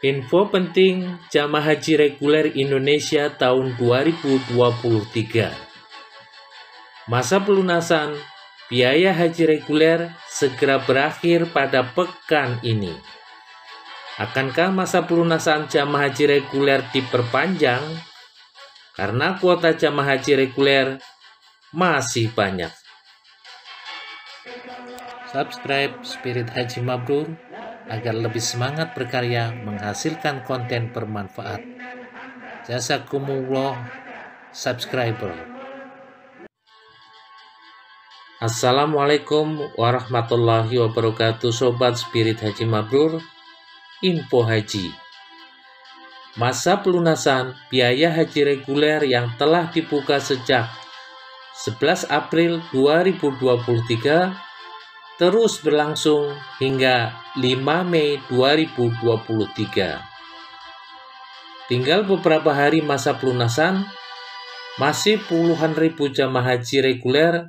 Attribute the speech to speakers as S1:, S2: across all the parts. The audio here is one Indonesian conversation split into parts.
S1: Info penting jamaah haji reguler Indonesia tahun 2023. Masa pelunasan biaya haji reguler segera berakhir pada pekan ini. Akankah masa pelunasan jamaah haji reguler diperpanjang? Karena kuota jamaah haji reguler masih banyak. Subscribe Spirit Haji Mabrur agar lebih semangat berkarya menghasilkan konten bermanfaat. Jazakumullah subscriber. Assalamualaikum warahmatullahi wabarakatuh, Sobat Spirit Haji Mabrur. Info haji. Masa pelunasan biaya haji reguler yang telah dibuka sejak 11 April 2023 terus berlangsung hingga 5 Mei 2023. Tinggal beberapa hari masa pelunasan, masih puluhan ribu jamaah haji reguler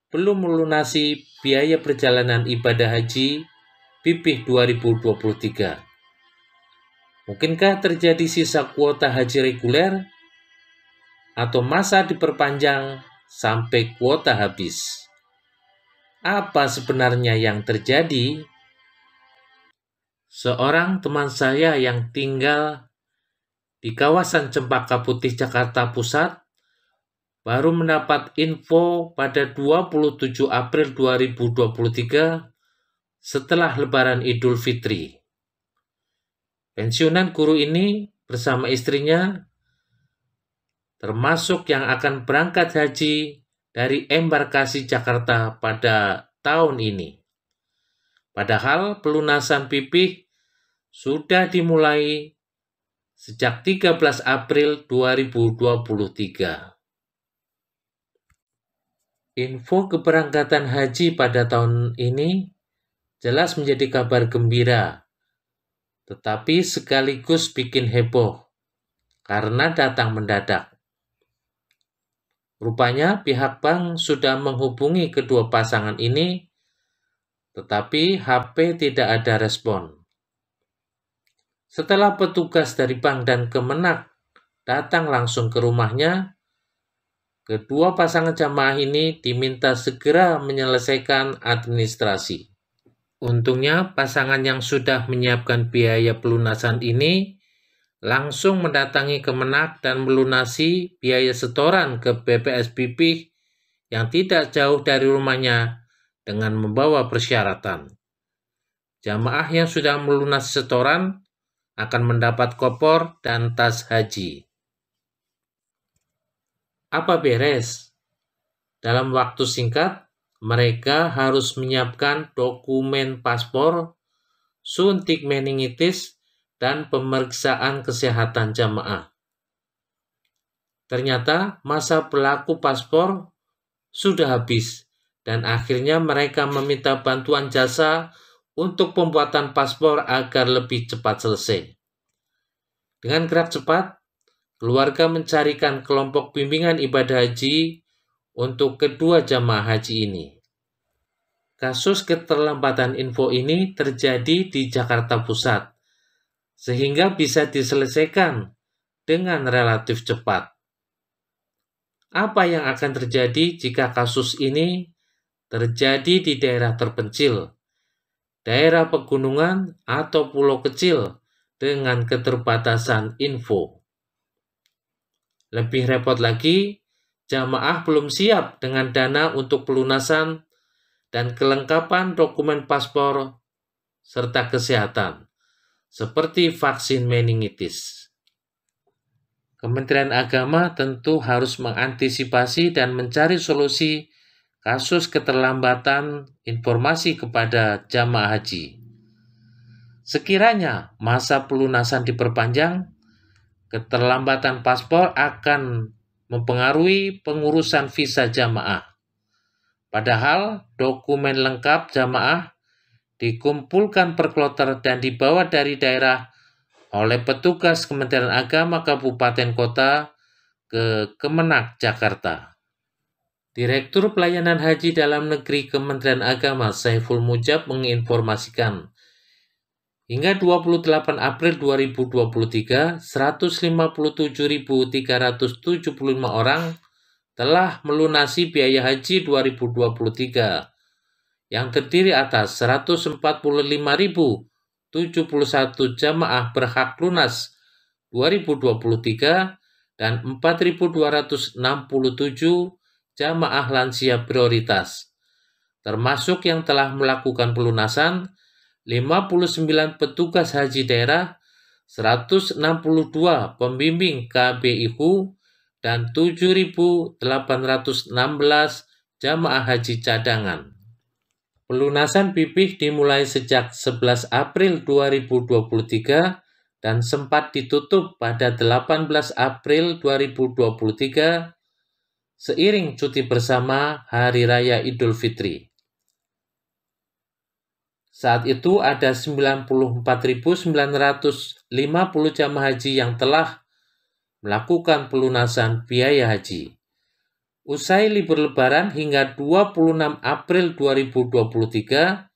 S1: belum melunasi biaya perjalanan ibadah haji PIPih 2023. Mungkinkah terjadi sisa kuota haji reguler atau masa diperpanjang sampai kuota habis? Apa sebenarnya yang terjadi? Seorang teman saya yang tinggal di kawasan Cempaka Putih, Jakarta Pusat, baru mendapat info pada 27 April 2023 setelah Lebaran Idul Fitri. Pensiunan guru ini bersama istrinya, termasuk yang akan berangkat haji dari embarkasi Jakarta pada tahun ini. Padahal pelunasan PIPih sudah dimulai sejak 13 April 2023. Info keberangkatan haji pada tahun ini jelas menjadi kabar gembira, tetapi sekaligus bikin heboh karena datang mendadak. Rupanya pihak bank sudah menghubungi kedua pasangan ini, tetapi HP tidak ada respon. Setelah petugas dari bank dan Kemenak datang langsung ke rumahnya, kedua pasangan jamaah ini diminta segera menyelesaikan administrasi. Untungnya pasangan yang sudah menyiapkan biaya pelunasan ini langsung mendatangi Kemenak dan melunasi biaya setoran ke BPS PIPih yang tidak jauh dari rumahnya dengan membawa persyaratan. Jamaah yang sudah melunasi setoran akan mendapat koper dan tas haji. Apa beres? Dalam waktu singkat, mereka harus menyiapkan dokumen paspor, suntik meningitis, dan pemeriksaan kesehatan jamaah. Ternyata masa berlaku paspor sudah habis dan akhirnya mereka meminta bantuan jasa untuk pembuatan paspor agar lebih cepat selesai. Dengan gerak cepat, keluarga mencarikan kelompok bimbingan ibadah haji untuk kedua jamaah haji ini. Kasus keterlambatan info ini terjadi di Jakarta Pusat, sehingga bisa diselesaikan dengan relatif cepat. Apa yang akan terjadi jika kasus ini terjadi di daerah terpencil, daerah pegunungan, atau pulau kecil dengan keterbatasan info? Lebih repot lagi, jamaah belum siap dengan dana untuk pelunasan dan kelengkapan dokumen paspor serta kesehatan, seperti vaksin meningitis. Kementerian Agama tentu harus mengantisipasi dan mencari solusi kasus keterlambatan informasi kepada jamaah haji. Sekiranya masa pelunasan diperpanjang, keterlambatan paspor akan mempengaruhi pengurusan visa jamaah. Padahal dokumen lengkap jamaah dikumpulkan per kloter dan dibawa dari daerah oleh petugas Kementerian Agama Kabupaten Kota ke Kemenak Jakarta. Direktur Pelayanan Haji Dalam Negeri Kementerian Agama Saiful Mujab menginformasikan, Hingga 28 April 2023, 157.375 orang telah melunasi biaya haji 2023 yang terdiri atas 145.071 jamaah berhak lunas 2023 dan 4.267 jamaah lansia prioritas, termasuk yang telah melakukan pelunasan 59 petugas haji daerah, 162 pembimbing KBIHU, dan 7.816 jamaah haji cadangan. Pelunasan pipih dimulai sejak 11 April 2023 dan sempat ditutup pada 18 April 2023 seiring cuti bersama Hari Raya Idul Fitri. Saat itu ada 94.950 jamaah haji yang telah melakukan pelunasan biaya haji. Usai libur lebaran hingga 26 April 2023,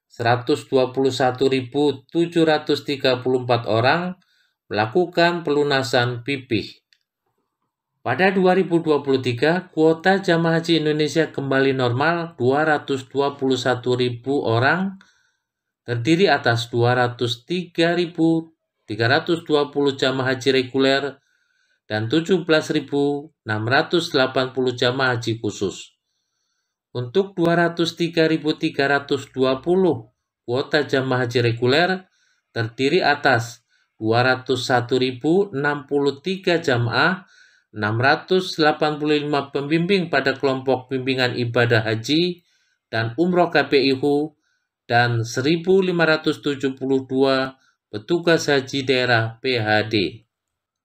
S1: 121.734 orang melakukan pelunasan pipih. Pada 2023, kuota jamaah haji Indonesia kembali normal 221.000 orang, terdiri atas 203.320 jamaah haji reguler dan 17.680 jamaah haji khusus. Untuk 203.320 kuota jamaah haji reguler terdiri atas 201.063 jamaah, 685 pembimbing pada kelompok bimbingan ibadah haji dan umroh KBIHU, dan 1.572 petugas haji daerah PHD.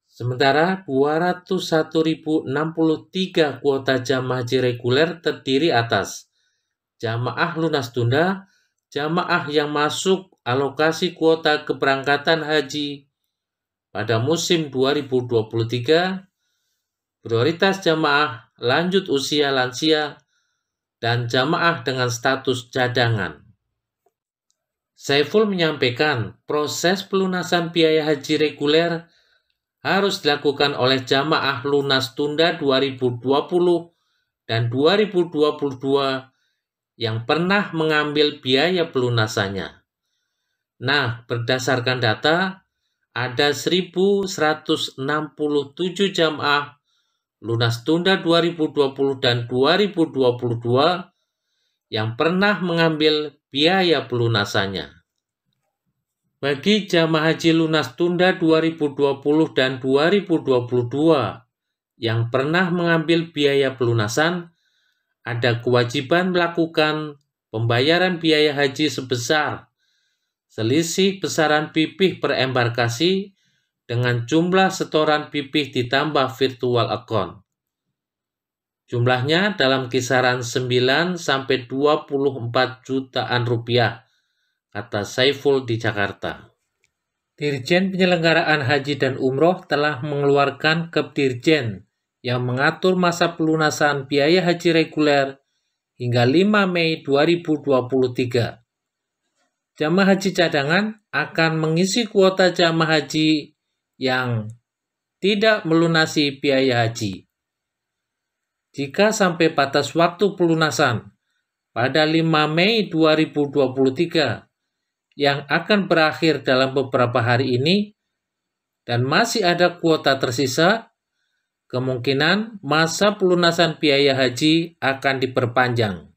S1: Sementara 201.063 kuota jamaah haji reguler terdiri atas jamaah lunas tunda, jamaah yang masuk alokasi kuota keberangkatan haji pada musim 2023, prioritas jamaah lanjut usia lansia, dan jamaah dengan status cadangan. Saiful menyampaikan proses pelunasan biaya haji reguler harus dilakukan oleh jamaah lunas tunda 2020 dan 2022 yang pernah mengambil biaya pelunasannya. Nah, berdasarkan data, ada 1.167 jamaah lunas tunda 2020 dan 2022 yang pernah mengambil biaya pelunasannya. Bagi jamaah haji lunas tunda 2020 dan 2022 yang pernah mengambil biaya pelunasan, ada kewajiban melakukan pembayaran biaya haji sebesar selisih besaran pipih per embarkasi dengan jumlah setoran pipih ditambah virtual account. Jumlahnya dalam kisaran 9-24 jutaan rupiah, kata Saiful di Jakarta. Dirjen Penyelenggaraan Haji dan Umroh telah mengeluarkan Kepdirjen yang mengatur masa pelunasan biaya haji reguler hingga 5 Mei 2023. Jamaah haji cadangan akan mengisi kuota jamaah haji yang tidak melunasi biaya haji. Jika sampai batas waktu pelunasan pada 5 Mei 2023 yang akan berakhir dalam beberapa hari ini dan masih ada kuota tersisa, kemungkinan masa pelunasan biaya haji akan diperpanjang.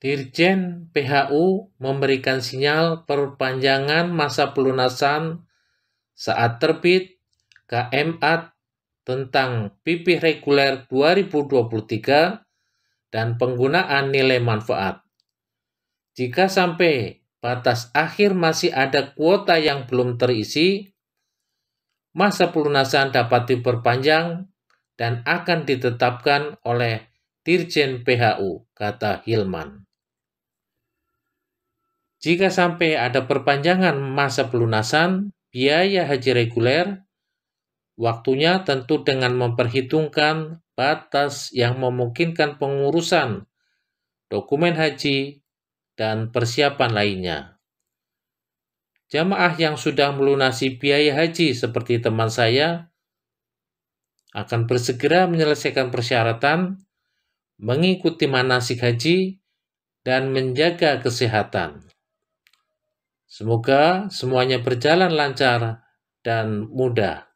S1: Dirjen PHU memberikan sinyal perpanjangan masa pelunasan saat terbit KMA tentang pipih reguler 2023 dan penggunaan nilai manfaat. Jika sampai batas akhir masih ada kuota yang belum terisi, masa pelunasan dapat diperpanjang dan akan ditetapkan oleh Dirjen PHU, kata Hilman. Jika sampai ada perpanjangan masa pelunasan biaya haji reguler, waktunya tentu dengan memperhitungkan batas yang memungkinkan pengurusan dokumen haji dan persiapan lainnya. Jamaah yang sudah melunasi biaya haji seperti teman saya akan bersegera menyelesaikan persyaratan, mengikuti manasik haji, dan menjaga kesehatan. Semoga semuanya berjalan lancar dan mudah.